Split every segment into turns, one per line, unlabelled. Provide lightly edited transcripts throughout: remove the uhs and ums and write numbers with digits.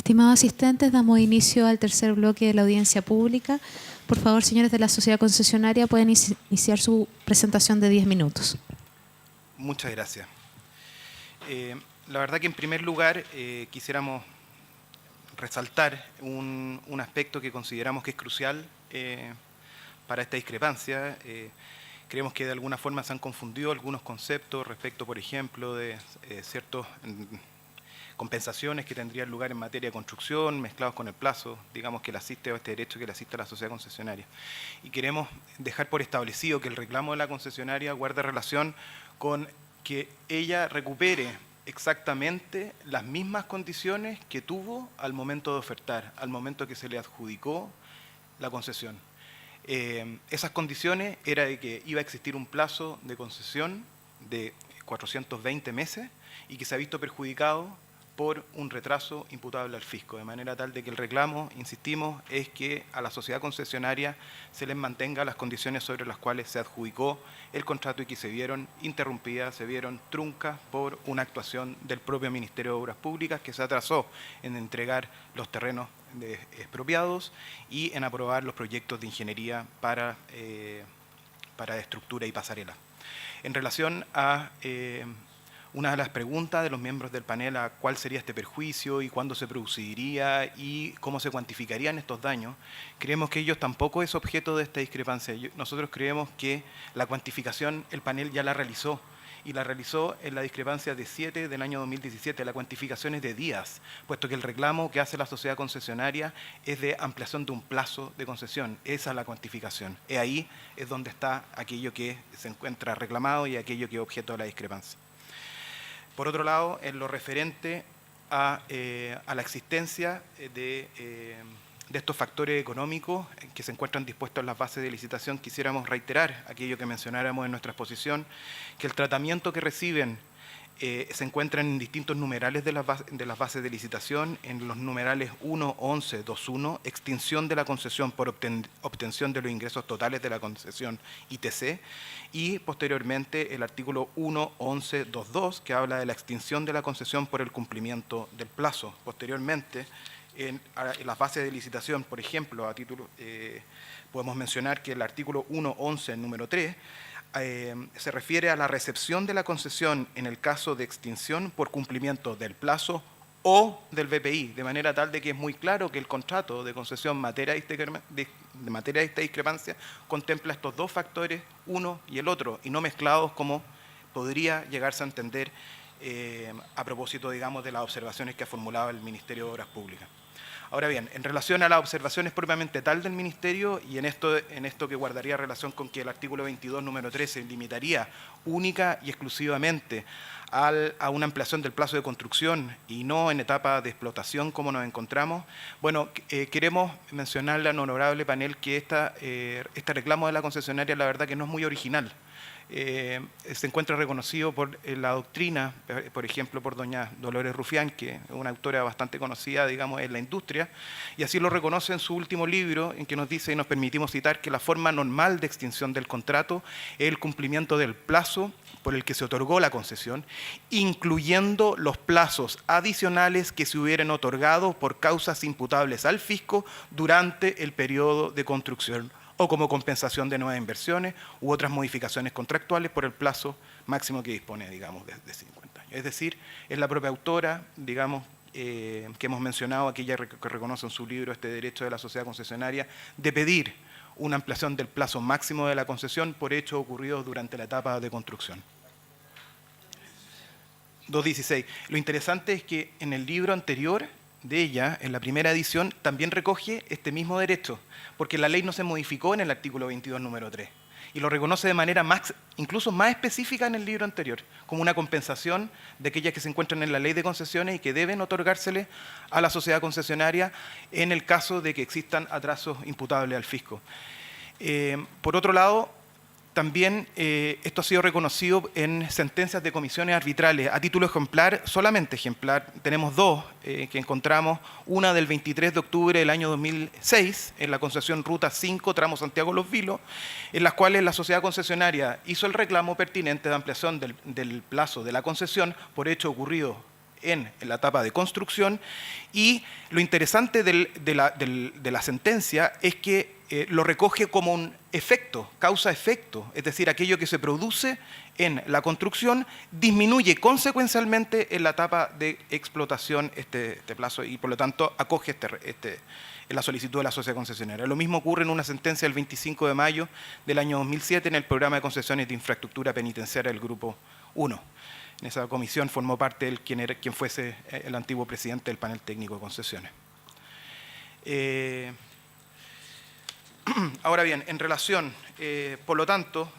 Estimados asistentes, damos inicio al tercer bloque de la audiencia pública. Por favor, señores de la sociedad concesionaria, pueden iniciar su presentación de 10 minutos.
Muchas gracias. La verdad que en primer lugar quisiéramos resaltar un aspecto que consideramos que es crucial para esta discrepancia. Creemos que de alguna forma se han confundido algunos conceptos respecto, por ejemplo, de ciertas compensaciones que tendrían lugar en materia de construcción, mezclados con el plazo, digamos, que le asiste, o este derecho que le asiste a la sociedad concesionaria. Y queremos dejar por establecido que el reclamo de la concesionaria guarda relación con que ella recupere exactamente las mismas condiciones que tuvo al momento de ofertar, al momento que se le adjudicó la concesión. Esas condiciones era de que iba a existir un plazo de concesión de 420 meses y que se ha visto perjudicado por un retraso imputable al fisco, de manera tal de que el reclamo, insistimos, es que a la sociedad concesionaria se les mantenga las condiciones sobre las cuales se adjudicó el contrato y que se vieron interrumpidas, se vieron truncas por una actuación del propio Ministerio de Obras Públicas que se atrasó en entregar los terrenos expropiados y en aprobar los proyectos de ingeniería para estructura y pasarela. En relación a una de las preguntas de los miembros del panel a cuál sería este perjuicio y cuándo se produciría y cómo se cuantificarían estos daños, creemos que ellos tampoco es objeto de esta discrepancia. Nosotros creemos que la cuantificación el panel ya la realizó y la realizó en la discrepancia de 7 del año 2017. La cuantificación es de días, puesto que el reclamo que hace la sociedad concesionaria es de ampliación de un plazo de concesión. Esa es la cuantificación. Ahí es donde está aquello que se encuentra reclamado y aquello que es objeto de la discrepancia. Por otro lado, en lo referente a la existencia de estos factores económicos que se encuentran dispuestos en las bases de licitación, quisiéramos reiterar aquello que mencionáramos en nuestra exposición, que el tratamiento que reciben se encuentran en distintos numerales de las bases de licitación, en los numerales 1, 11, 21, extinción de la concesión por obtención de los ingresos totales de la concesión ITC, y posteriormente el artículo 1, 11, 22, que habla de la extinción de la concesión por el cumplimiento del plazo. Posteriormente, en las bases de licitación, por ejemplo, a título, podemos mencionar que el artículo 1, 11, número 3, se refiere a la recepción de la concesión en el caso de extinción por cumplimiento del plazo o del BPI, de manera tal de que es muy claro que el contrato de concesión de materia de esta discrepancia contempla estos dos factores, uno y el otro, y no mezclados como podría llegarse a entender a propósito, digamos, de las observaciones que ha formulado el Ministerio de Obras Públicas. Ahora bien, en relación a las observaciones propiamente tal del Ministerio, y en esto que guardaría relación con que el artículo 22, número 13, limitaría única y exclusivamente a una ampliación del plazo de construcción y no en etapa de explotación como nos encontramos, bueno, queremos mencionarle al honorable panel que este reclamo de la concesionaria, la verdad que no es muy original. Se encuentra reconocido por la doctrina, por ejemplo, por doña Dolores Rufián, que es una autora bastante conocida, digamos, en la industria, y así lo reconoce en su último libro, en que nos dice, y nos permitimos citar, que la forma normal de extinción del contrato es el cumplimiento del plazo por el que se otorgó la concesión, incluyendo los plazos adicionales que se hubieran otorgado por causas imputables al fisco durante el periodo de construcción, o como compensación de nuevas inversiones u otras modificaciones contractuales por el plazo máximo que dispone, digamos, de 50 años. Es decir, es la propia autora, digamos, que hemos mencionado, aquella que reconoce en su libro este derecho de la sociedad concesionaria, de pedir una ampliación del plazo máximo de la concesión por hechos ocurridos durante la etapa de construcción. 2.16. Lo interesante es que en el libro anterior de ella, en la primera edición, también recoge este mismo derecho, porque la ley no se modificó en el artículo 22, número 3, y lo reconoce de manera incluso más específica en el libro anterior, como una compensación de aquellas que se encuentran en la ley de concesiones y que deben otorgársele a la sociedad concesionaria en el caso de que existan atrasos imputables al fisco. Por otro lado, también esto ha sido reconocido en sentencias de comisiones arbitrales. A título ejemplar, solamente ejemplar, tenemos dos que encontramos. Una del 23 de octubre del año 2006, en la concesión Ruta 5, tramo Santiago-Los Vilos, en las cuales la sociedad concesionaria hizo el reclamo pertinente de ampliación del plazo de la concesión por hecho ocurrido en la etapa de construcción, y lo interesante de la sentencia es que lo recoge como un efecto, causa-efecto, es decir, aquello que se produce en la construcción disminuye consecuencialmente en la etapa de explotación este plazo, y por lo tanto acoge la solicitud de la sociedad concesionaria. Lo mismo ocurre en una sentencia del 25 de mayo del año 2007 en el programa de concesiones de infraestructura penitenciaria del Grupo 1. En esa comisión formó parte quien fuese el antiguo presidente del panel técnico de concesiones. Ahora bien, en relación, por lo tanto,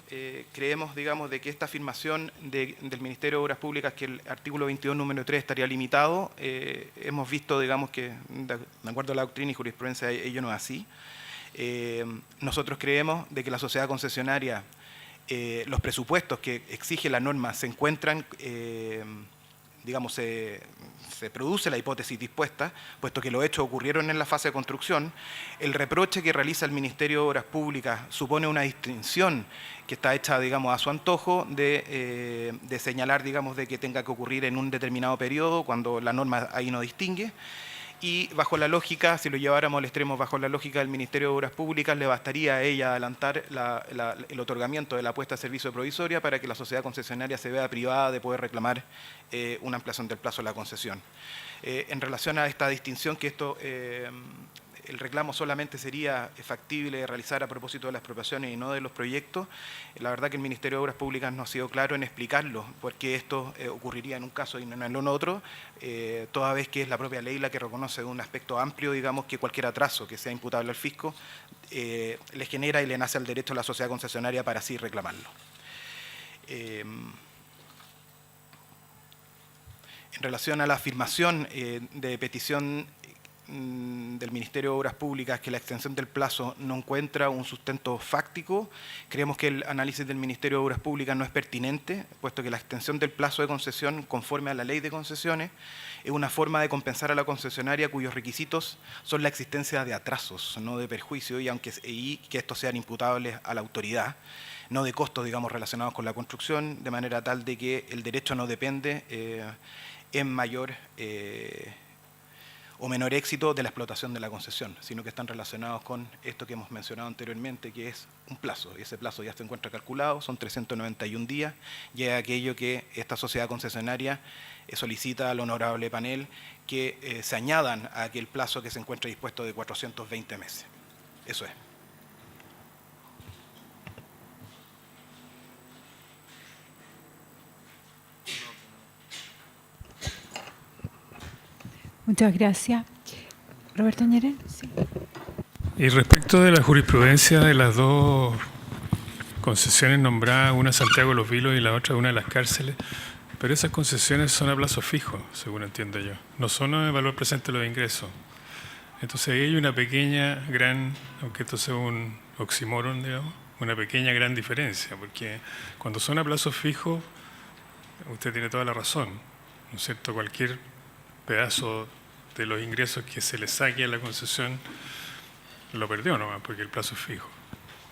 creemos, digamos, de que esta afirmación del Ministerio de Obras Públicas, que el artículo 22, número 3, estaría limitado, hemos visto, digamos, que de acuerdo a la doctrina y jurisprudencia ello no es así. Nosotros creemos de que la sociedad concesionaria, los presupuestos que exige la norma se encuentran, digamos, se produce la hipótesis dispuesta, puesto que los hechos ocurrieron en la fase de construcción. El reproche que realiza el Ministerio de Obras Públicas supone una distinción que está hecha, digamos, a su antojo de señalar, digamos, de que tenga que ocurrir en un determinado periodo, cuando la norma ahí no distingue. Y bajo la lógica, si lo lleváramos al extremo, bajo la lógica del Ministerio de Obras Públicas, le bastaría a ella adelantar el otorgamiento de la puesta a servicio provisoria para que la sociedad concesionaria se vea privada de poder reclamar una ampliación del plazo de la concesión. En relación a esta distinción, que el reclamo solamente sería factible realizar a propósito de las expropiaciones y no de los proyectos, la verdad que el Ministerio de Obras Públicas no ha sido claro en explicarlo, porque esto ocurriría en un caso y no en el otro, toda vez que es la propia ley la que reconoce de un aspecto amplio, digamos, que cualquier atraso que sea imputable al fisco le genera y le nace al derecho a la sociedad concesionaria para así reclamarlo. En relación a la afirmación de petición del Ministerio de Obras Públicas que la extensión del plazo no encuentra un sustento fáctico, creemos que el análisis del Ministerio de Obras Públicas no es pertinente, puesto que la extensión del plazo de concesión conforme a la ley de concesiones es una forma de compensar a la concesionaria cuyos requisitos son la existencia de atrasos, no de perjuicio, y que estos sean imputables a la autoridad, no de costos, digamos, relacionados con la construcción, de manera tal de que el derecho no depende en mayor o menor éxito de la explotación de la concesión, sino que están relacionados con esto que hemos mencionado anteriormente, que es un plazo, y ese plazo ya se encuentra calculado, son 391 días, y es aquello que esta sociedad concesionaria solicita al honorable panel que se añadan a aquel plazo que se encuentra dispuesto de 420 meses. Eso es.
Muchas gracias. Roberto Ñeren. Sí.
Y respecto de la jurisprudencia de las dos concesiones nombradas, una Santiago de los Vilos y la otra una de las cárceles, pero esas concesiones son a plazo fijo, según entiendo yo, no son a valor presente de los ingresos. Entonces ahí hay una pequeña, gran, aunque esto sea un oxímoron, digamos, una pequeña, gran diferencia, porque cuando son a plazo fijo, usted tiene toda la razón, ¿no es cierto? Cualquier pedazo de los ingresos que se le saque a la concesión lo perdió nomás, porque el plazo es fijo.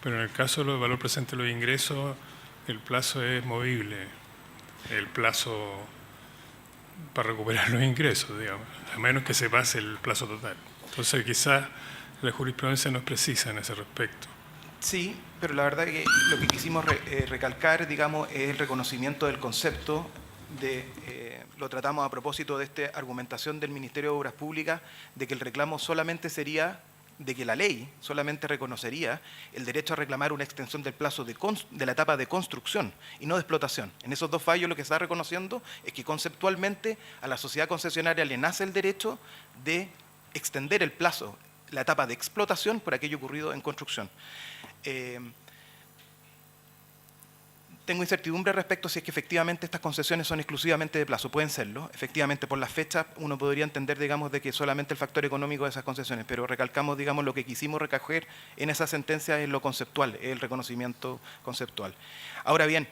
Pero en el caso del valor presente de los ingresos, el plazo es movible, el plazo para recuperar los ingresos, digamos, a menos que se pase el plazo total. Entonces quizás la jurisprudencia no es precisa en ese respecto.
Sí, pero la verdad que lo que quisimos recalcar, digamos, es el reconocimiento del concepto lo tratamos a propósito de esta argumentación del Ministerio de Obras Públicas, de que el reclamo solamente sería, de que la ley solamente reconocería el derecho a reclamar una extensión del plazo de la etapa de construcción y no de explotación. En esos dos fallos lo que se está reconociendo es que conceptualmente a la sociedad concesionaria le nace el derecho de extender el plazo, la etapa de explotación por aquello ocurrido en construcción. Tengo incertidumbre respecto si es que efectivamente estas concesiones son exclusivamente de plazo. Pueden serlo, efectivamente, por las fechas uno podría entender, digamos, de que solamente el factor económico de esas concesiones, pero recalcamos, digamos, lo que quisimos recoger en esa sentencia es lo conceptual, es el reconocimiento conceptual. Ahora bien,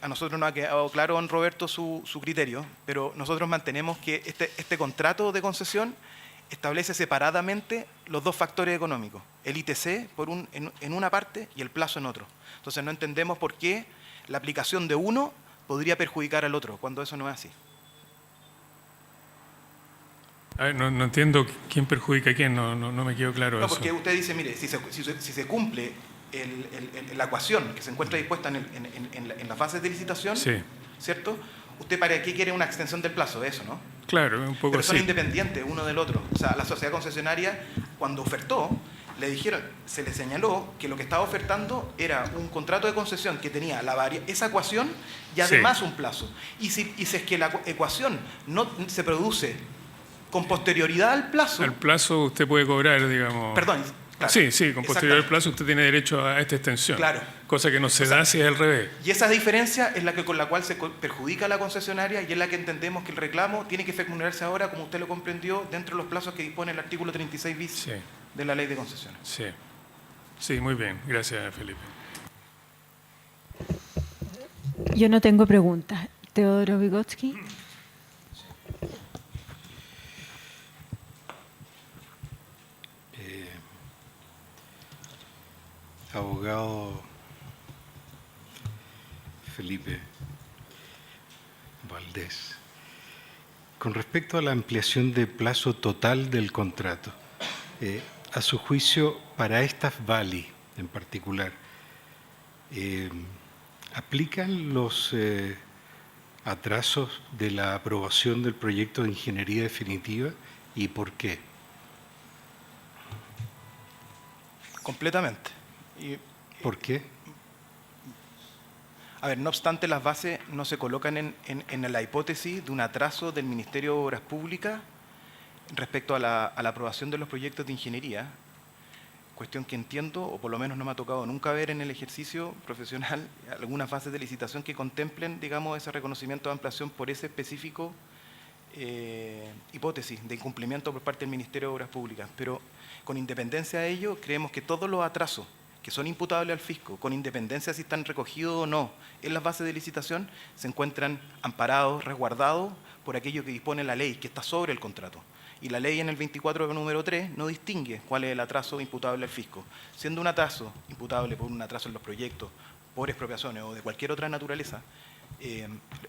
a nosotros nos ha quedado claro, don Roberto, su criterio, pero nosotros mantenemos que este contrato de concesión establece separadamente los dos factores económicos, el ITC en una parte y el plazo en otro. Entonces no entendemos por qué la aplicación de uno podría perjudicar al otro, cuando eso no es así.
A ver, no entiendo quién perjudica a quién, no me quedó claro
No,
eso.
porque usted dice, mire, si se cumple la ecuación que se encuentra dispuesta en las bases de licitación,
Sí.
¿cierto? ¿Usted para qué quiere una extensión del plazo? Eso, ¿no?
Claro, un poco
Pero son
así.
independientes uno del otro. O sea, la sociedad concesionaria, cuando ofertó, se le señaló que lo que estaba ofertando era un contrato de concesión que tenía esa ecuación y además un plazo. Y si es que la ecuación no se produce con posterioridad al plazo...
Al plazo usted puede cobrar, digamos...
Perdón. Claro,
sí, con posterior al plazo usted tiene derecho a esta extensión.
Claro.
Cosa que no se da si es al revés.
Y esa diferencia es con la cual se perjudica a la concesionaria y es la que entendemos que el reclamo tiene que formularse ahora, como usted lo comprendió, dentro de los plazos que dispone el artículo 36 bis de la Ley de Concesiones.
Sí, muy bien. Gracias, Felipe.
Yo no tengo preguntas. Teodoro Vygotsky.
Abogado Felipe Valdés, con respecto a la ampliación de plazo total del contrato, a su juicio, para estas VALI en particular, ¿aplican los atrasos de la aprobación del proyecto de ingeniería definitiva y por qué?
Completamente.
¿Por qué?
A ver, no obstante, las bases no se colocan en la hipótesis de un atraso del Ministerio de Obras Públicas respecto a la aprobación de los proyectos de ingeniería, cuestión que entiendo, o por lo menos no me ha tocado nunca ver en el ejercicio profesional, algunas bases de licitación que contemplen, digamos, ese reconocimiento de ampliación por ese específico hipótesis de incumplimiento por parte del Ministerio de Obras Públicas. Pero con independencia de ello, creemos que todos los atrasos que son imputables al fisco, con independencia si están recogidos o no en las bases de licitación, se encuentran amparados, resguardados por aquello que dispone la ley, que está sobre el contrato. Y la ley en el 24 número 3 no distingue cuál es el atraso imputable al fisco. Siendo un atraso imputable por un atraso en los proyectos, por expropiaciones o de cualquier otra naturaleza,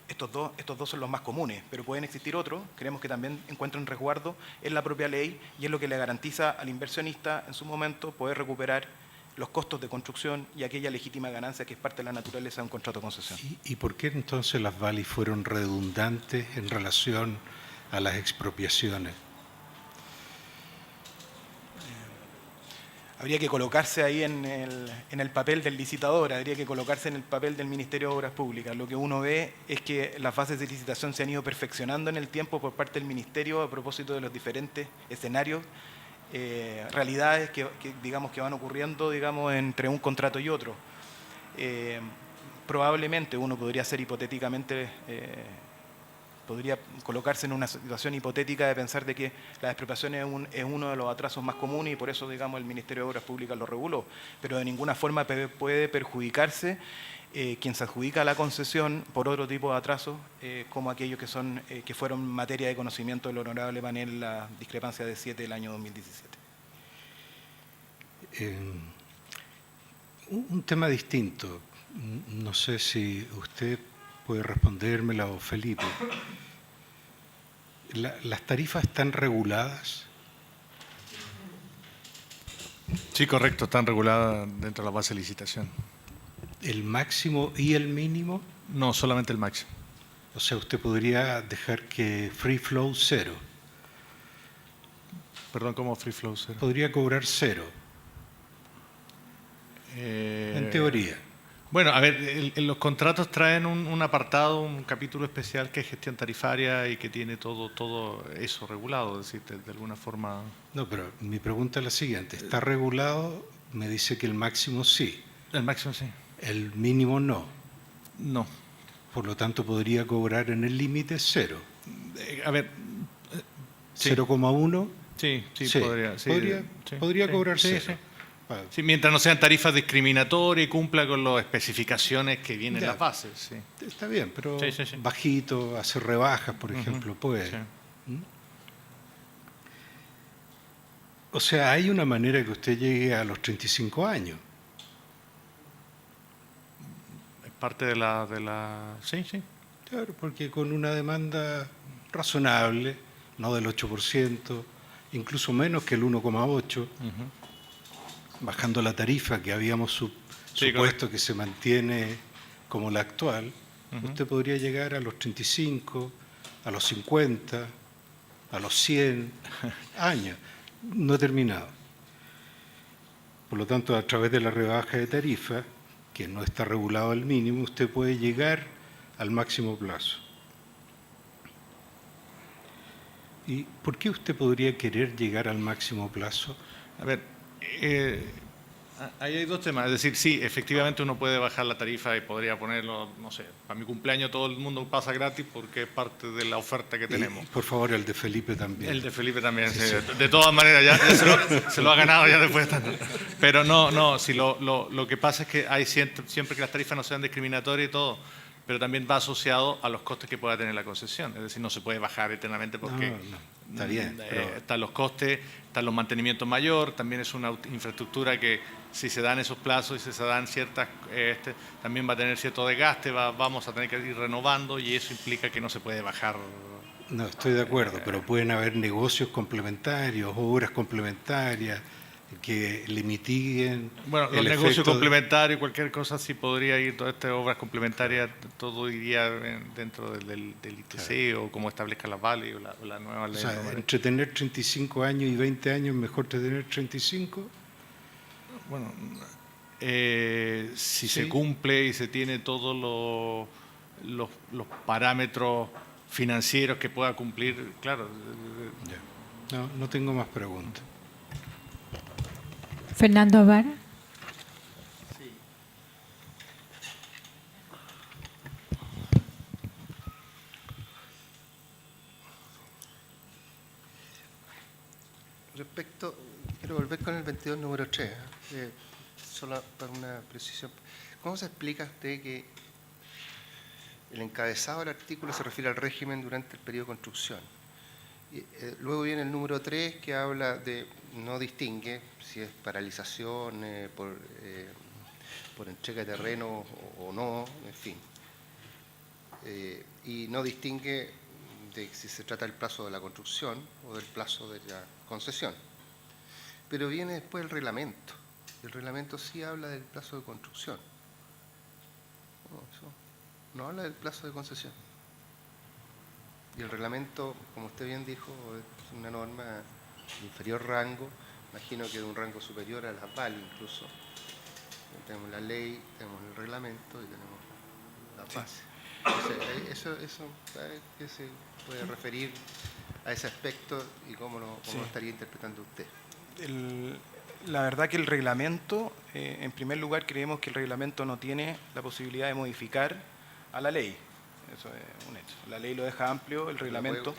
estos dos son los más comunes, pero pueden existir otros. Creemos que también encuentran resguardo en la propia ley y es lo que le garantiza al inversionista en su momento poder recuperar los costos de construcción y aquella legítima ganancia que es parte de la naturaleza de un contrato de concesión.
¿Y por qué entonces las VALI fueron redundantes en relación a las expropiaciones?
Habría que colocarse ahí en el papel del licitador, habría que colocarse en el papel del Ministerio de Obras Públicas. Lo que uno ve es que las fases de licitación se han ido perfeccionando en el tiempo por parte del Ministerio a propósito de los diferentes escenarios, realidades que digamos que van ocurriendo, digamos, entre un contrato y otro. Probablemente uno podría ser hipotéticamente podría colocarse en una situación hipotética de pensar de que la expropiación es uno de los atrasos más comunes y por eso, digamos, el Ministerio de Obras Públicas lo reguló, pero de ninguna forma puede perjudicarse quien se adjudica la concesión por otro tipo de atrasos, como aquellos que fueron materia de conocimiento del honorable panel, la discrepancia de 7 del año 2017.
Un tema distinto, no sé si usted puede respondérmela o Felipe. ¿Las tarifas están reguladas?
Sí, correcto, están reguladas dentro de la base de licitación.
¿El máximo y el mínimo?
No, solamente el máximo.
O sea, usted podría dejar que free flow cero.
Perdón, ¿cómo free flow cero?
Podría cobrar cero. En teoría.
Bueno, a ver, los contratos traen un apartado, un capítulo especial que es gestión tarifaria y que tiene todo eso regulado, es decir, de alguna forma...
No, pero mi pregunta es la siguiente. ¿Está regulado? Me dice que el máximo sí.
El máximo sí.
El mínimo no.
No.
Por lo tanto, podría cobrar en el límite cero.
A ver...
Sí. 0,1.
Sí, podría. Sí,
podría cobrar
sí,
cero.
sí. Sí, mientras no sean tarifas discriminatorias y cumpla con las especificaciones que vienen en las bases. Sí.
Está bien, pero
sí.
bajito, hacer rebajas, por ejemplo, puede.
Sí.
O sea, hay una manera que usted llegue a los 35 años.
Es parte de la... Sí.
Claro, porque con una demanda razonable no del 8%, incluso menos que el 1,8%, bajando la tarifa que habíamos supuesto que se mantiene como la actual, usted podría llegar a los 35, a los 50, a los 100 años. No he terminado. Por lo tanto, a través de la rebaja de tarifa, que no está regulado al mínimo, usted puede llegar al máximo plazo. ¿Y por qué usted podría querer llegar al máximo plazo?
A ver, ahí hay dos temas. Es decir, sí, efectivamente uno puede bajar la tarifa y podría ponerlo, no sé, para mi cumpleaños todo el mundo pasa gratis porque es parte de la oferta que tenemos.
Y, por favor, el de Felipe también.
El de Felipe también, sí. De todas maneras, ya se lo ha ganado ya después. Pero no, si lo que pasa es que hay siempre que las tarifas no sean discriminatorias y todo, pero también va asociado a los costes que pueda tener la concesión. Es decir, no se puede bajar eternamente porque
está bien,
están los costes, están los mantenimientos mayor, también es una infraestructura que si se dan esos plazos y si se dan ciertas, también va a tener cierto desgaste, vamos a tener que ir renovando y eso implica que no se puede bajar.
No, estoy de acuerdo, pero pueden haber negocios complementarios, obras complementarias que le mitiguen.
Bueno, los negocios complementarios, cualquier cosa, sí podría ir, todas estas obras complementarias, todo iría dentro del ITC, claro, o como establezca la VALI o la nueva ley.
O sea, entre tener 35 años y 20 años, ¿mejor tener 35?
Bueno, si se cumple y se tiene todos los parámetros financieros que pueda cumplir, claro.
Ya. No tengo más preguntas.
Fernando Vara.
Sí. Quiero volver con el 22 número 3, solo para una precisión. ¿Cómo se explica usted que el encabezado del artículo se refiere al régimen durante el periodo de construcción? Y, luego viene el número 3 que habla de, no distingue si es paralización por entrega de terreno o no, en fin. Y no distingue de si se trata del plazo de la construcción o del plazo de la concesión. Pero viene después el reglamento. El reglamento sí habla del plazo de construcción. No habla del plazo de concesión. Y el reglamento, como usted bien dijo, es una norma de inferior rango, imagino que de un rango superior a la VAL incluso. Tenemos la ley, tenemos el reglamento y tenemos la base. Entonces, eso ¿qué se puede referir a ese aspecto y cómo lo estaría interpretando usted?
La verdad que el reglamento, en primer lugar creemos que el reglamento no tiene la posibilidad de modificar a la ley. Eso es un hecho. La ley lo deja amplio, el reglamento.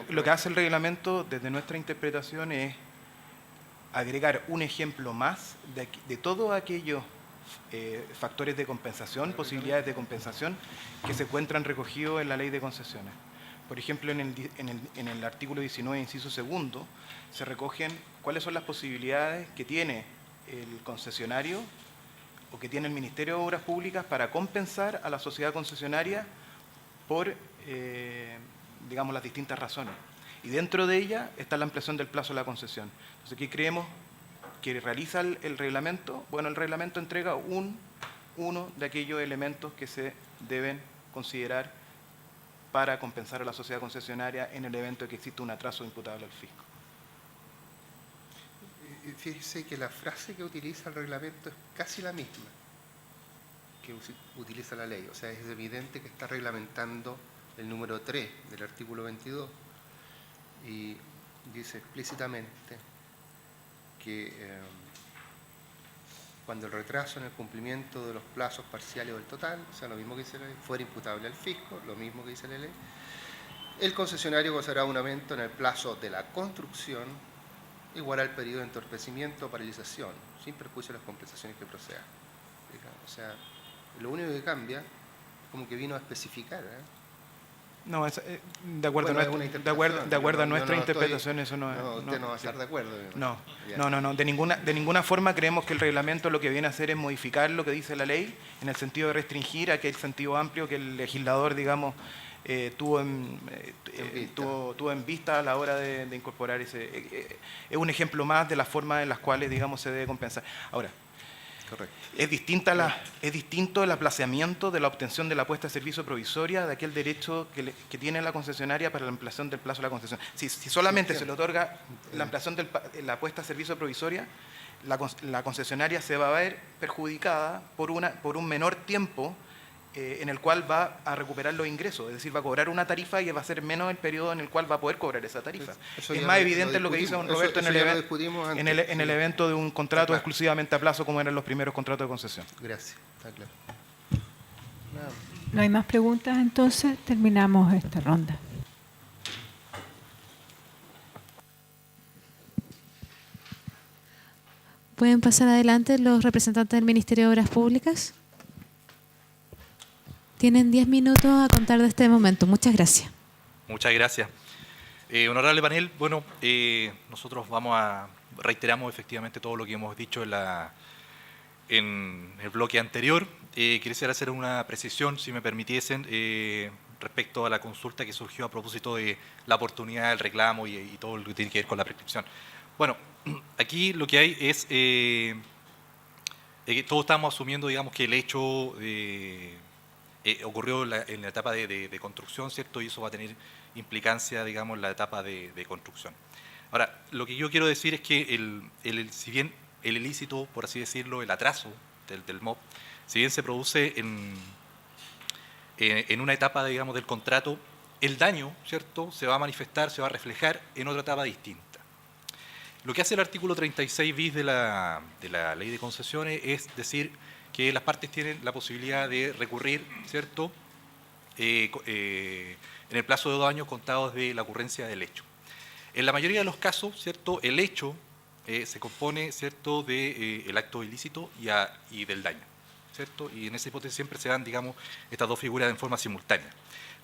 Lo que hace el reglamento, desde nuestra interpretación, es agregar un ejemplo más de todos aquellos factores de compensación, posibilidades de compensación que se encuentran recogidos en la ley de concesiones. Por ejemplo, en el artículo 19, inciso segundo, se recogen cuáles son las posibilidades que tiene el concesionario o que tiene el Ministerio de Obras Públicas para compensar a la sociedad concesionaria por, digamos, las distintas razones. Y dentro de ella está la ampliación del plazo de la concesión. Entonces, ¿qué creemos que realiza el reglamento? Bueno, el reglamento entrega uno de aquellos elementos que se deben considerar para compensar a la sociedad concesionaria en el evento de que existe un atraso imputable al fisco.
Fíjese que la frase que utiliza el reglamento es casi la misma que utiliza la ley. O sea, es evidente que está reglamentando el número 3 del artículo 22 y dice explícitamente que cuando el retraso en el cumplimiento de los plazos parciales o del total, o sea, lo mismo que dice la ley, fuera imputable al fisco, lo mismo que dice la ley, el concesionario gozará un aumento en el plazo de la construcción igual al periodo de entorpecimiento o paralización, sin perjuicio de las compensaciones que procedan. O sea, lo único que cambia, como que vino a especificar.
No, de acuerdo,
bueno,
de acuerdo a nuestra interpretación, eso no es.
No, usted no va a estar de acuerdo.
No. De ninguna forma creemos que el reglamento lo que viene a hacer es modificar lo que dice la ley, en el sentido de restringir aquel sentido amplio que el legislador, digamos, tuvo en vista a la hora de incorporar ese. Es un ejemplo más de las formas en las cuales, digamos, se debe compensar. Ahora,
Correcto.
es distinto el aplazamiento de la obtención de la puesta de servicio provisoria de aquel derecho que tiene la concesionaria para la ampliación del plazo de la concesión. Si solamente se le otorga la ampliación de la puesta de servicio provisoria, la concesionaria se va a ver perjudicada por un menor tiempo en el cual va a recuperar los ingresos, es decir, va a cobrar una tarifa y va a ser menos el periodo en el cual va a poder cobrar esa tarifa. Es más evidente lo que dice don Roberto en el evento de un contrato exclusivamente a plazo, como eran los primeros contratos de concesión.
Gracias, está claro. Nada.
No hay más preguntas, entonces terminamos esta ronda.
¿Pueden pasar adelante los representantes del Ministerio de Obras Públicas? Tienen 10 minutos a contar de este momento. Muchas gracias.
Muchas gracias. Honorable panel, bueno, nosotros reiteramos efectivamente todo lo que hemos dicho en el bloque anterior. Quisiera hacer una precisión, si me permitiesen, respecto a la consulta que surgió a propósito de la oportunidad del reclamo y todo lo que tiene que ver con la prescripción. Bueno, aquí lo que hay es que todos estamos asumiendo, digamos, que el hecho ocurrió en la etapa de construcción, ¿cierto? Y eso va a tener implicancia, digamos, en la etapa de construcción. Ahora, lo que yo quiero decir es que si bien el ilícito, por así decirlo, el atraso del MOP, si bien se produce en una etapa, digamos, del contrato, el daño, ¿cierto?, se va a manifestar, se va a reflejar en otra etapa distinta. Lo que hace el artículo 36 bis de la Ley de Concesiones es decir que las partes tienen la posibilidad de recurrir, ¿cierto?, en el plazo de 2 años contados de la ocurrencia del hecho. En la mayoría de los casos, ¿cierto?, el hecho se compone, ¿cierto?, del acto ilícito y del daño, ¿cierto? Y en esa hipótesis siempre se dan, digamos, estas dos figuras en forma simultánea.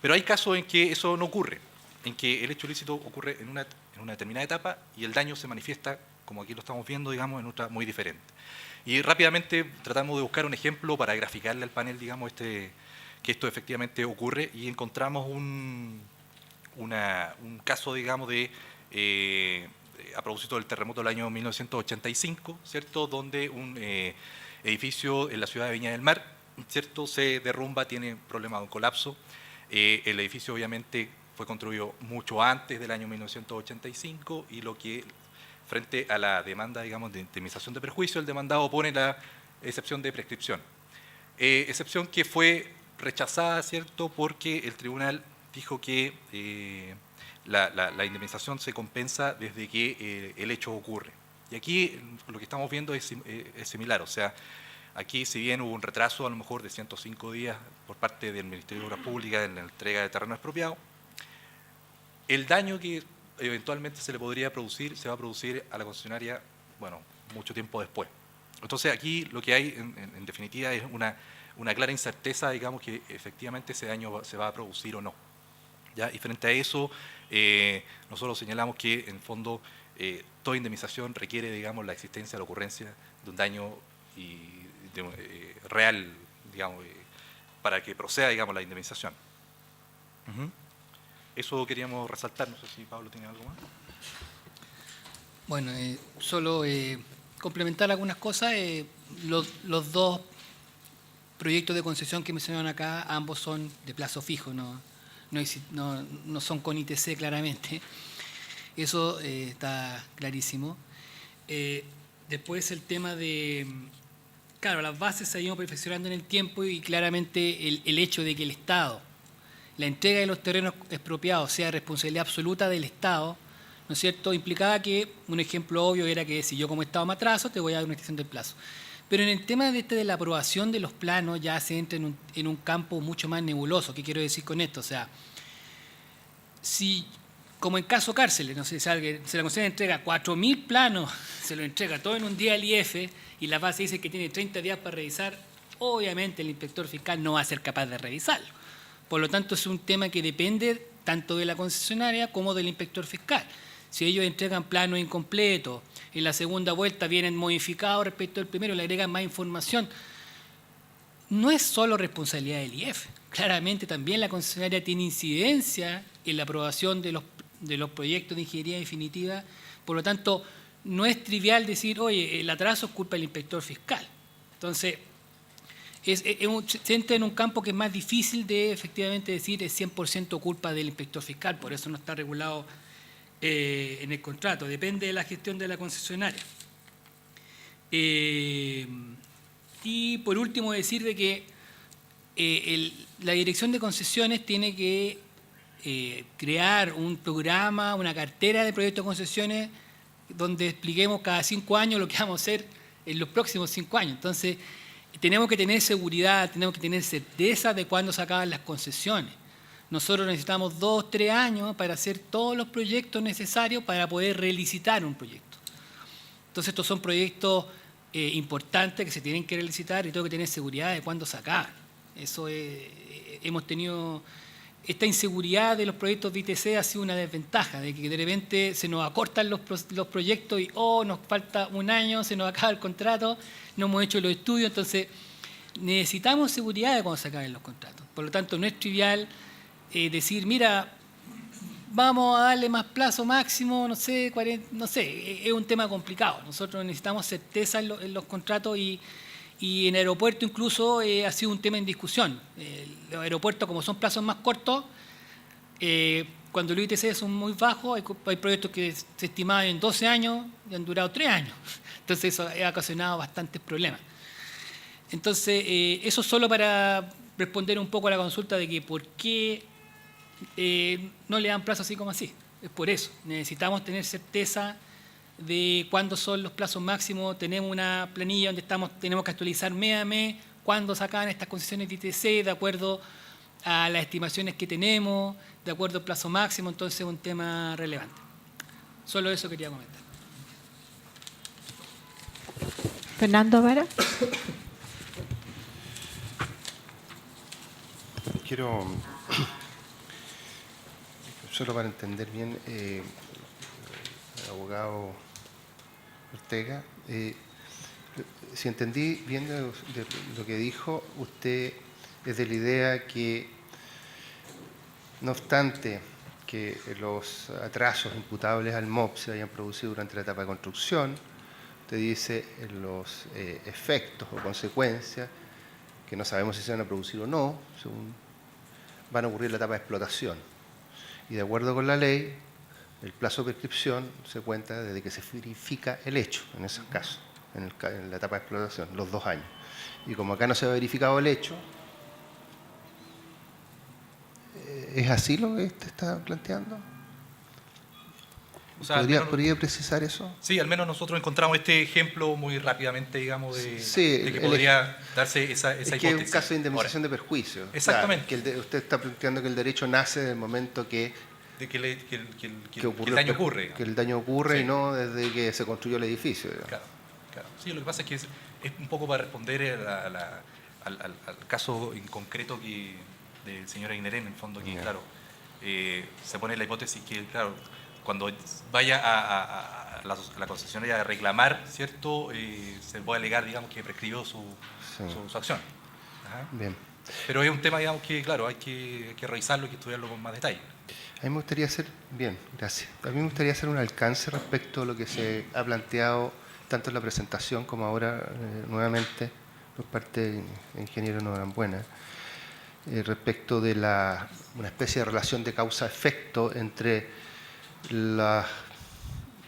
Pero hay casos en que eso no ocurre, en que el hecho ilícito ocurre en una determinada etapa y el daño se manifiesta, como aquí lo estamos viendo, digamos, en otra muy diferente. Y rápidamente tratamos de buscar un ejemplo para graficarle al panel, digamos, que esto efectivamente ocurre, y encontramos un caso, digamos, a propósito del terremoto del año 1985, ¿cierto?, donde un edificio en la ciudad de Viña del Mar, ¿cierto?, se derrumba, tiene problemas de un colapso. El edificio obviamente fue construido mucho antes del año 1985 y frente a la demanda, digamos, de indemnización de perjuicio, el demandado pone la excepción de prescripción. Excepción que fue rechazada, ¿cierto?, porque el tribunal dijo que la indemnización se compensa desde que el hecho ocurre. Y aquí lo que estamos viendo es similar, o sea, aquí si bien hubo un retraso a lo mejor de 105 días por parte del Ministerio de Obras Públicas en la entrega de terreno expropiado, el daño que eventualmente se le podría producir, se va a producir a la concesionaria, bueno, mucho tiempo después. Entonces aquí lo que hay en definitiva es una clara incerteza, digamos, que efectivamente ese daño se va a producir o no. ¿Ya? Y frente a eso, nosotros señalamos que en fondo toda indemnización requiere, digamos, la existencia, la ocurrencia de un daño real, digamos, para que proceda, digamos, la indemnización. Eso queríamos resaltar, no sé si Pablo tiene algo más.
Bueno, solo complementar algunas cosas. Los dos proyectos de concesión que mencionaron acá, ambos son de plazo fijo, no son con ITC claramente. Eso está clarísimo. Después el tema de, claro, las bases se han ido perfeccionando en el tiempo y claramente el hecho de que el Estado, la entrega de los terrenos expropiados sea responsabilidad absoluta del Estado, ¿no es cierto?, implicaba que un ejemplo obvio era que si yo como Estado me atraso, te voy a dar una extensión del plazo. Pero en el tema de la aprobación de los planos ya se entra en un campo mucho más nebuloso. ¿Qué quiero decir con esto? O sea, si, como en caso cárceles, no sé, se la concesión entrega 4.000 planos, se lo entrega todo en un día al IF y la base dice que tiene 30 días para revisar, obviamente el inspector fiscal no va a ser capaz de revisarlo. Por lo tanto, es un tema que depende tanto de la concesionaria como del inspector fiscal. Si ellos entregan planos incompletos, en la segunda vuelta vienen modificados respecto al primero, le agregan más información, no es solo responsabilidad del IEF. Claramente también la concesionaria tiene incidencia en la aprobación de los proyectos de ingeniería definitiva. Por lo tanto, no es trivial decir, oye, el atraso es culpa del inspector fiscal. Entonces, se entra en un campo que es más difícil de efectivamente decir es 100% culpa del inspector fiscal, por eso no está regulado en el contrato, depende de la gestión de la concesionaria. Y por último decir de que la Dirección de Concesiones tiene que crear un programa, una cartera de proyectos de concesiones donde expliquemos cada 5 años lo que vamos a hacer en los próximos 5 años. Entonces, tenemos que tener seguridad, tenemos que tener certeza de cuándo se acaban las concesiones. Nosotros necesitamos 2 o 3 años para hacer todos los proyectos necesarios para poder relicitar un proyecto. Entonces, estos son proyectos importantes que se tienen que relicitar y tengo que tener seguridad de cuándo se acaban. Eso hemos tenido... Esta inseguridad de los proyectos de ITC ha sido una desventaja, de que de repente se nos acortan los proyectos y nos falta 1 año, se nos acaba el contrato, no hemos hecho los estudios, entonces necesitamos seguridad de cuando se acaben los contratos. Por lo tanto, no es trivial decir, mira, vamos a darle más plazo máximo, no sé, 40, no sé, es un tema complicado. Nosotros necesitamos certeza en los contratos y en aeropuerto incluso ha sido un tema en discusión. Los aeropuertos, como son plazos más cortos, cuando los ITC son muy bajos, hay proyectos que se estimaban en 12 años y han durado 3 años. Entonces eso ha ocasionado bastantes problemas. Entonces, eso solo para responder un poco a la consulta de que por qué no le dan plazo así como así. Es por eso. Necesitamos tener certeza de cuándo son los plazos máximos. Tenemos una planilla donde tenemos que actualizar mes a mes cuándo sacan estas concesiones de ITC de acuerdo a las estimaciones que tenemos, de acuerdo al plazo máximo. Entonces es un tema relevante. Solo eso quería comentar.
Fernando Vara.
Quiero, solo para entender bien, abogado Ortega, si entendí bien de lo que dijo, usted es de la idea que, no obstante que los atrasos imputables al MOP se hayan producido durante la etapa de construcción, usted dice los efectos o consecuencias, que no sabemos si se van a producir o no, van a ocurrir en la etapa de explotación. Y de acuerdo con la ley, el plazo de prescripción se cuenta desde que se verifica el hecho, en esos casos, en la etapa de explotación, los 2 años. Y como acá no se ha verificado el hecho, ¿es así lo que usted está planteando?
O sea,
¿Podría precisar eso?
Sí, al menos nosotros encontramos este ejemplo muy rápidamente, digamos, de que podría darse esa hipótesis.
Que es un caso de indemnización de perjuicio.
Exactamente.
Claro, que usted está planteando que el derecho nace desde el momento que
el daño ocurre.
Que el daño ocurre, sí, y no desde que se construyó el edificio.
Claro. Sí, lo que pasa es que es un poco para responder al caso en concreto del señor Einerén, en el fondo, que claro, se pone la hipótesis que, claro, cuando vaya a la concesionaria a reclamar, ¿cierto? Se puede alegar, digamos, que prescribió su acción. Ajá.
Bien.
Pero es un tema, digamos, que, claro, hay que revisarlo y que estudiarlo con más detalle.
A mí me gustaría hacer, bien, gracias. A mí me gustaría hacer un alcance respecto a lo que se ha planteado tanto en la presentación como ahora nuevamente por parte del ingeniero Norambuena, respecto de una especie de relación de causa-efecto entre las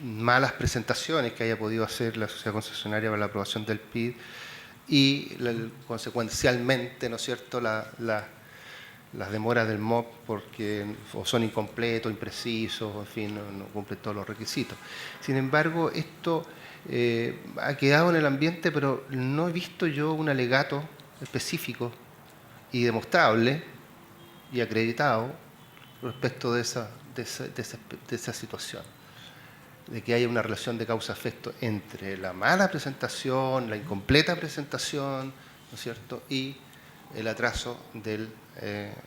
malas presentaciones que haya podido hacer la sociedad concesionaria para la aprobación del PID y consecuencialmente, ¿no es cierto?, las demoras del MOP porque o son incompletos, imprecisos, en fin, no cumplen todos los requisitos. Sin embargo, esto ha quedado en el ambiente, pero no he visto yo un alegato específico y demostrable y acreditado respecto de esa situación, de que haya una relación de causa-efecto entre la mala presentación, la incompleta presentación, ¿no es cierto?, y el atraso del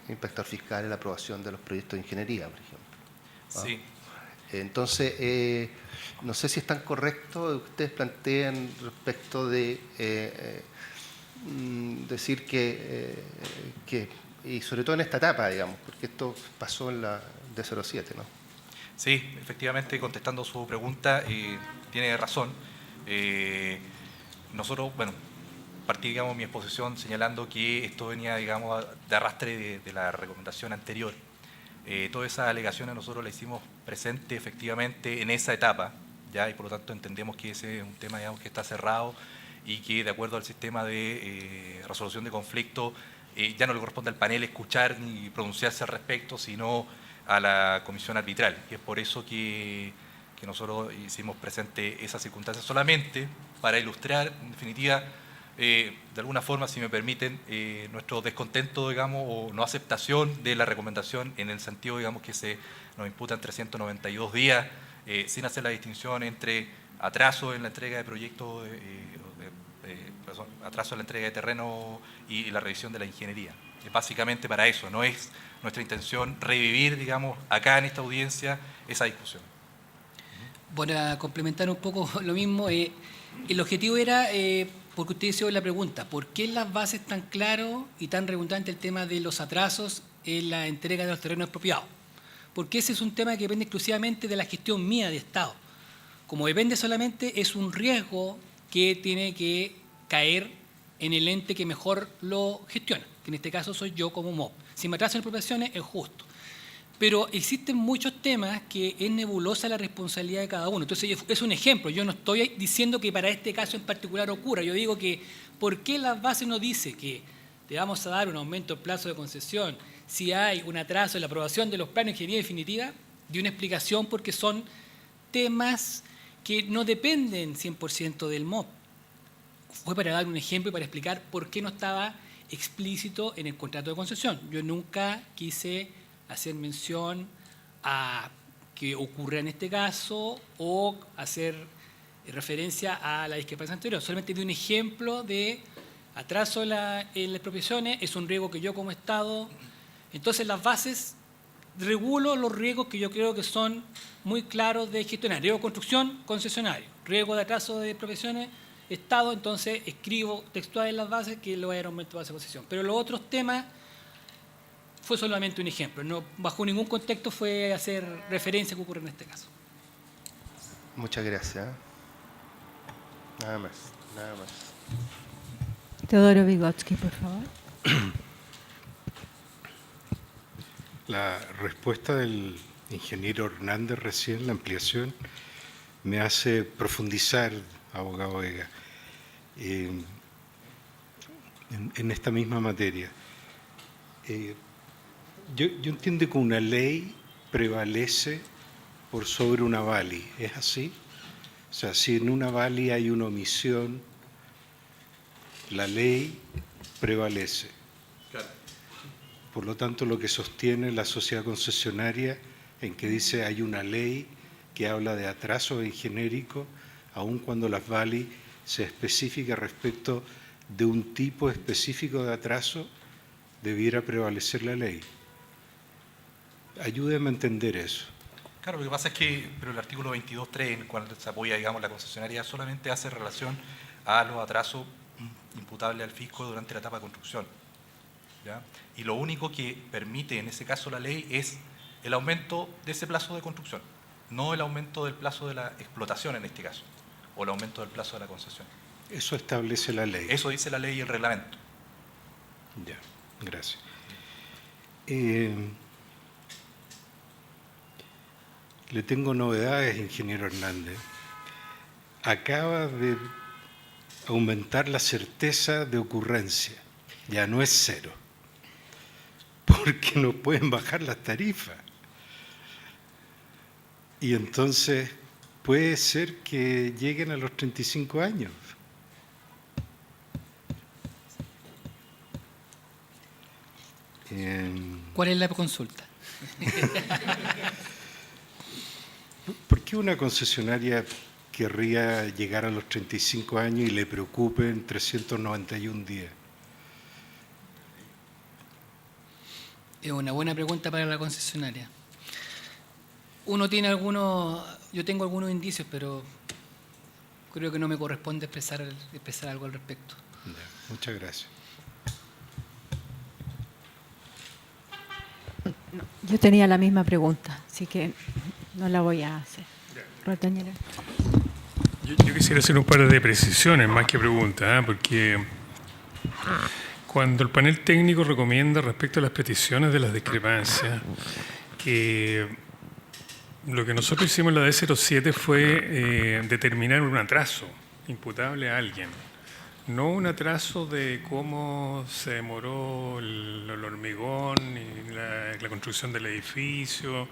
inspector fiscal en la aprobación de los proyectos de ingeniería, por ejemplo.
Sí.
Entonces, no sé si es tan correcto lo que ustedes plantean respecto de decir y sobre todo en esta etapa, digamos, porque esto pasó en la D07, ¿no?
Sí, efectivamente, contestando su pregunta, tiene razón. Nosotros, bueno, partí, digamos, mi exposición señalando que esto venía, digamos, de arrastre de la recomendación anterior. Todas esas alegaciones nosotros las hicimos presente efectivamente en esa etapa, ¿ya? Y por lo tanto entendemos que ese es un tema, digamos, que está cerrado y que de acuerdo al sistema de resolución de conflicto ya no le corresponde al panel escuchar ni pronunciarse al respecto, sino a la comisión arbitral. Y es por eso que nosotros hicimos presente esas circunstancias solamente para ilustrar, en definitiva, de alguna forma, si me permiten, nuestro descontento, digamos, o no aceptación de la recomendación en el sentido, digamos, que se nos imputan 392 días sin hacer la distinción entre atraso en la entrega de proyectos, atraso en la entrega de terreno y la revisión de la ingeniería. Es básicamente para eso, no es nuestra intención revivir, digamos, acá en esta audiencia esa discusión.
Para complementar un poco lo mismo, el objetivo era, porque usted hizo la pregunta, ¿por qué en las bases tan claro y tan redundante el tema de los atrasos en la entrega de los terrenos expropiados? Porque ese es un tema que depende exclusivamente de la gestión mía de Estado. Como depende solamente, es un riesgo que tiene que caer en el ente que mejor lo gestiona, que en este caso soy yo como MOP. Si me atraso en expropiaciones es justo. Pero existen muchos temas que es nebulosa la responsabilidad de cada uno. Entonces es un ejemplo. Yo no estoy diciendo que para este caso en particular ocurra. Yo digo que ¿por qué la base no dice que te vamos a dar un aumento del plazo de concesión si hay un atraso en la aprobación de los planes de ingeniería definitiva? De una explicación porque son temas que no dependen 100% del MOP. Fue para dar un ejemplo y para explicar por qué no estaba explícito en el contrato de concesión. Yo nunca quise hacer mención a que ocurra en este caso o hacer referencia a la discrepancia anterior. Solamente di un ejemplo de atraso en las expropiaciones, es un riesgo que yo como Estado, entonces las bases regulo los riesgos que yo creo que son muy claros de gestionar. Riesgo de construcción, concesionario. Riesgo de atraso de expropiaciones, Estado, entonces escribo textual en las bases que le va a dar aumento de base de concesión. Pero los otros temas fue solamente un ejemplo, no, bajo ningún contexto fue hacer referencia a que ocurre en este caso.
Muchas gracias. Nada más.
Teodoro Vygotsky, por favor.
La respuesta del ingeniero Hernández recién, la ampliación, me hace profundizar, abogado Vega, en esta misma materia. Yo entiendo que una ley prevalece por sobre una vali, ¿es así? O sea, si en una vali hay una omisión, la ley prevalece.
Claro.
Por lo tanto, lo que sostiene la sociedad concesionaria en que dice hay una ley que habla de atraso en genérico, aun cuando las vali se especifica respecto de un tipo específico de atraso, debiera prevalecer la ley. Ayúdeme a entender eso.
Claro, lo que pasa es que pero el artículo 22.3, en el cual se apoya, digamos, la concesionaria, solamente hace relación a los atrasos imputables al fisco durante la etapa de construcción, ¿ya? Y lo único que permite en ese caso la ley es el aumento de ese plazo de construcción, no el aumento del plazo de la explotación en este caso, o el aumento del plazo de la concesión.
Eso establece la ley.
Eso dice la ley y el reglamento.
Ya, gracias. Le tengo novedades, ingeniero Hernández. Acaba de aumentar la certeza de ocurrencia. Ya no es 0. Porque no pueden bajar las tarifas. Y entonces puede ser que lleguen a los 35 años.
¿Cuál es la consulta?
¿Por qué una concesionaria querría llegar a los 35 años y le preocupen 391 días?
Es una buena pregunta para la concesionaria. Yo tengo algunos indicios, pero creo que no me corresponde expresar algo al respecto.
Ya, muchas gracias.
Yo tenía la misma pregunta, así que no la voy a hacer. Roberto Añera.
Yo quisiera hacer un par de precisiones más que preguntas, porque cuando el panel técnico recomienda respecto a las peticiones de las discrepancias, lo que nosotros hicimos en la D07 fue determinar un atraso imputable a alguien, no un atraso de cómo se demoró el hormigón, ni la construcción del edificio,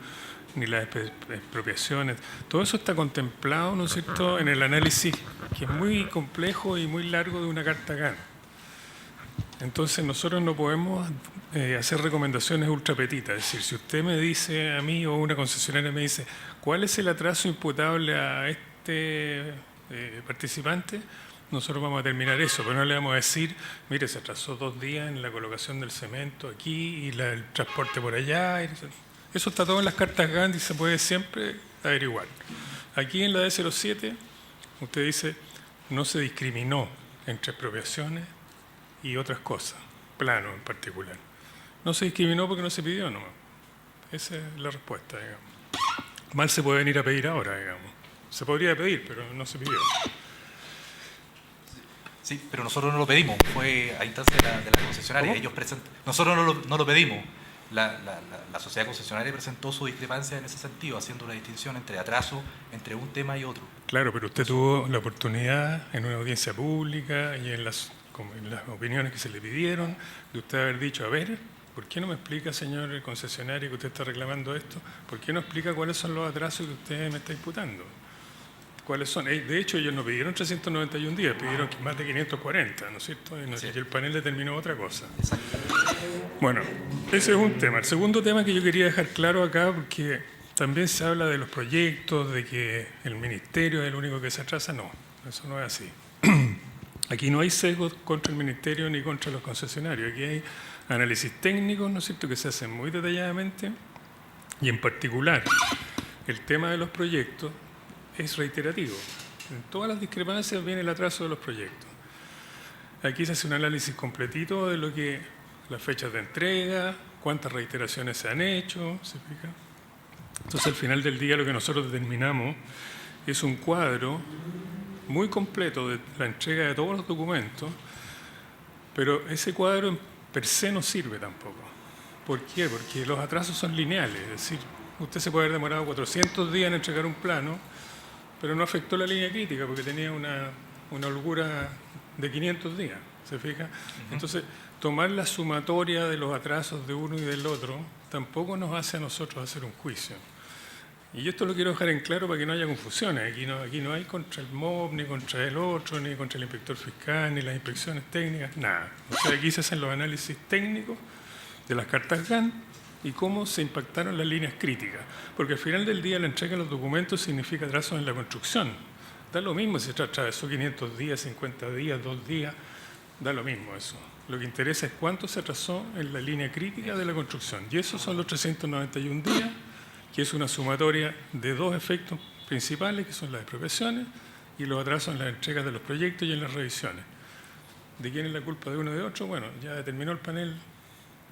ni las expropiaciones. Todo eso está contemplado, ¿no es cierto?, en el análisis, que es muy complejo y muy largo de una carta GAN. Entonces nosotros no podemos hacer recomendaciones ultra petitas. Es decir, si usted me dice a mí o una concesionaria me dice cuál es el atraso imputable a este participante, nosotros vamos a determinar eso, pero no le vamos a decir, mire, se atrasó 2 días en la colocación del cemento aquí y el transporte por allá. Eso está todo en las cartas GAN y se puede siempre averiguar. Aquí en la D07 usted dice, no se discriminó entre expropiaciones y otras cosas, plano en particular. No se discriminó porque no se pidió nomás. Esa es la respuesta, digamos. Mal se puede venir a pedir ahora, digamos. Se podría pedir, pero no se pidió.
Sí, pero nosotros no lo pedimos, fue a instancia de la concesionaria. Ellos nosotros no lo pedimos. La sociedad concesionaria presentó su discrepancia en ese sentido, haciendo una distinción entre atraso entre un tema y otro.
Claro, pero usted tuvo la oportunidad en una audiencia pública y en las opiniones que se le pidieron, de usted haber dicho, a ver, ¿por qué no me explica, señor concesionario, que usted está reclamando esto? ¿Por qué no explica cuáles son los atrasos que usted me está imputando? ¿Cuáles son? De hecho, ellos no pidieron 391 días, pidieron más de 540, ¿no es cierto? Y el panel determinó otra cosa. Bueno, ese es un tema. El segundo tema que yo quería dejar claro acá, porque también se habla de los proyectos, de que el ministerio es el único que se atrasa. No, eso no es así. Aquí no hay sesgos contra el ministerio ni contra los concesionarios. Aquí hay análisis técnicos, ¿no es cierto?, que se hacen muy detalladamente, y en particular el tema de los proyectos es reiterativo. En todas las discrepancias viene el atraso de los proyectos. Aquí se hace un análisis completito de lo que las fechas de entrega, cuántas reiteraciones se han hecho, ¿se fija? Entonces, al final del día, lo que nosotros determinamos es un cuadro muy completo de la entrega de todos los documentos, pero ese cuadro en per se no sirve tampoco. ¿Por qué? Porque los atrasos son lineales, es decir, usted se puede haber demorado 400 días en entregar un plano, pero no afectó la línea crítica porque tenía una holgura de 500 días, ¿se fija? Entonces, tomar la sumatoria de los atrasos de uno y del otro tampoco nos hace a nosotros hacer un juicio. Y esto lo quiero dejar en claro para que no haya confusiones. Aquí no hay contra el MOB, ni contra el otro, ni contra el inspector fiscal, ni las inspecciones técnicas, nada. O sea, aquí se hacen los análisis técnicos de las cartas GAN y cómo se impactaron las líneas críticas. Porque al final del día la entrega de los documentos significa atrasos en la construcción. Da lo mismo si se atravesó 500 días, 50 días, 2 días, da lo mismo eso. Lo que interesa es cuánto se atrasó en la línea crítica de la construcción. Y esos son los 391 días, que es una sumatoria de 2 efectos principales, que son las expropiaciones y los atrasos en las entregas de los proyectos y en las revisiones. ¿De quién es la culpa de uno o de otro? Bueno, ya determinó el panel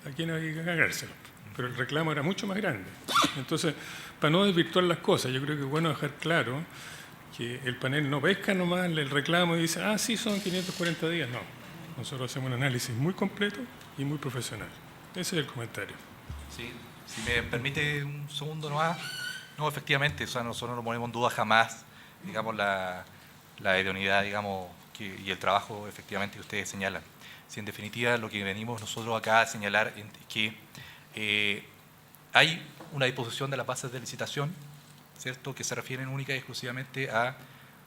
a quién hay que cagárselo. Pero el reclamo era mucho más grande. Entonces, para no desvirtuar las cosas, yo creo que es bueno dejar claro que el panel no pesca nomás el reclamo y dice, ah, sí, son 540 días. No, nosotros hacemos un análisis muy completo y muy profesional. Ese es el comentario.
Sí, si me permite un segundo nomás. No, efectivamente, o sea, nosotros no ponemos en duda jamás, digamos, la idoneidad, digamos, y el trabajo efectivamente que ustedes señalan. Si en definitiva lo que venimos nosotros acá a señalar es que hay una disposición de las bases de licitación, ¿cierto?, que se refieren única y exclusivamente a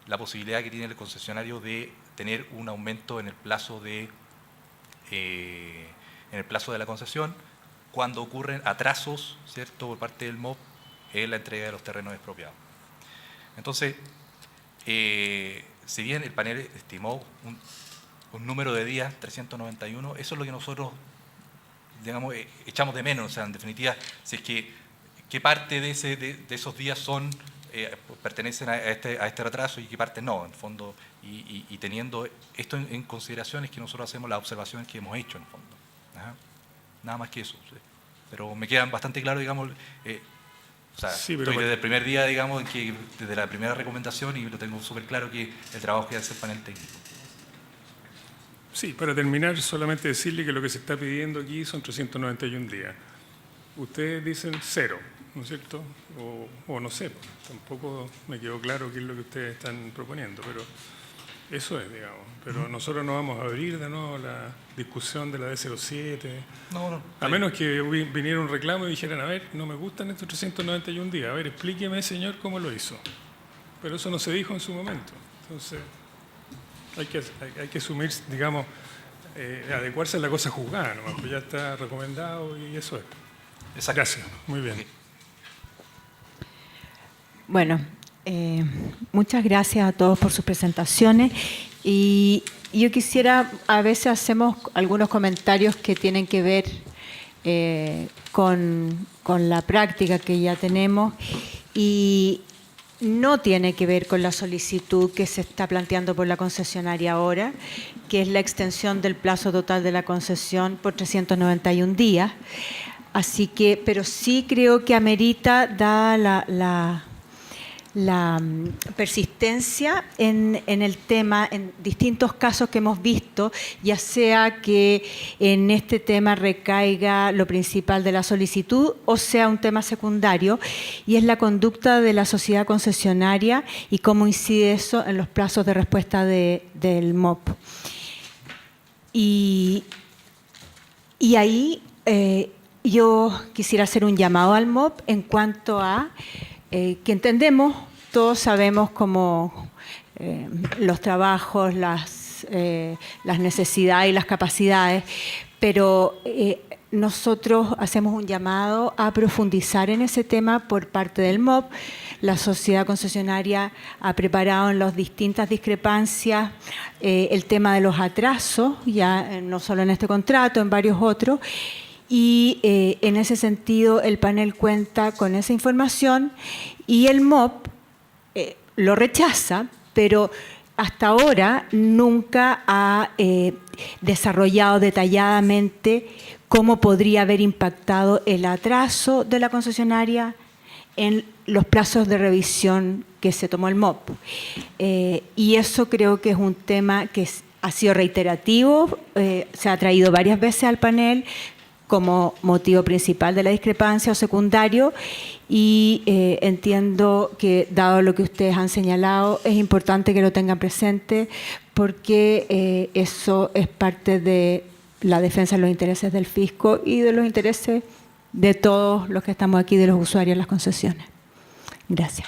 la posibilidad que tiene el concesionario de tener un aumento en el plazo de la concesión cuando ocurren atrasos, ¿cierto?, por parte del MOB en la entrega de los terrenos expropiados. Entonces, si bien el panel estimó un número de días, 391, eso es lo que nosotros, digamos, echamos de menos. O sea, en definitiva, si es que qué parte de esos días son pertenecen a este retraso y qué partes no, en el fondo, y teniendo esto en consideración es que nosotros hacemos las observaciones que hemos hecho, en el fondo. Ajá. Nada más que eso. Sí. Pero me quedan bastante claro, digamos, o sea,
sí,
estoy desde el primer día, digamos, desde la primera recomendación, y lo tengo súper claro que el trabajo que hace el panel técnico.
Sí, para terminar, solamente decirle que lo que se está pidiendo aquí son 391 días. Ustedes dicen 0, ¿no es cierto? O no sé, tampoco me quedó claro qué es lo que ustedes están proponiendo, pero eso es, digamos. Pero nosotros no vamos a abrir de nuevo la discusión de la D07.
No.
A menos que viniera un reclamo y dijeran, a ver, no me gustan estos 391 días. A ver, explíqueme, señor, cómo lo hizo. Pero eso no se dijo en su momento. Entonces, hay que asumir, digamos, adecuarse a la cosa juzgada, nomás, pues ya está recomendado y eso es.
Exacto.
Gracias, muy bien.
Bueno, muchas gracias a todos por sus presentaciones, y yo quisiera, a veces hacemos algunos comentarios que tienen que ver con la práctica que ya tenemos, y no tiene que ver con la solicitud que se está planteando por la concesionaria ahora, que es la extensión del plazo total de la concesión por 391 días. Así que, pero sí creo que amerita, dada la persistencia en el tema, en distintos casos que hemos visto, ya sea que en este tema recaiga lo principal de la solicitud o sea un tema secundario, y es la conducta de la sociedad concesionaria y cómo incide eso en los plazos de respuesta del MOP. Y ahí yo quisiera hacer un llamado al MOP en cuanto a que entendemos, todos sabemos cómo los trabajos, las necesidades y las capacidades, pero nosotros hacemos un llamado a profundizar en ese tema por parte del MOP. La sociedad concesionaria ha preparado en las distintas discrepancias el tema de los atrasos, ya no solo en este contrato, en varios otros, y en ese sentido el panel cuenta con esa información y el MOP lo rechaza, pero hasta ahora nunca ha desarrollado detalladamente cómo podría haber impactado el atraso de la concesionaria en los plazos de revisión que se tomó el MOP. Y eso creo que es un tema que ha sido reiterativo, se ha traído varias veces al panel como motivo principal de la discrepancia o secundario, y entiendo que, dado lo que ustedes han señalado, es importante que lo tengan presente, porque eso es parte de la defensa de los intereses del fisco y de los intereses de todos los que estamos aquí, de los usuarios de las concesiones. Gracias.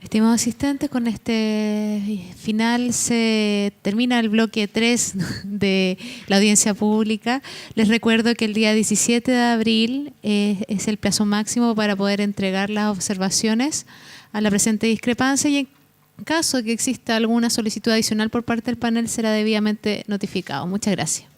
Estimados asistentes, con este final se termina el bloque 3 de la audiencia pública. Les recuerdo que el día 17 de abril es el plazo máximo para poder entregar las observaciones a la presente discrepancia, y en caso de que exista alguna solicitud adicional por parte del panel será debidamente notificado. Muchas gracias.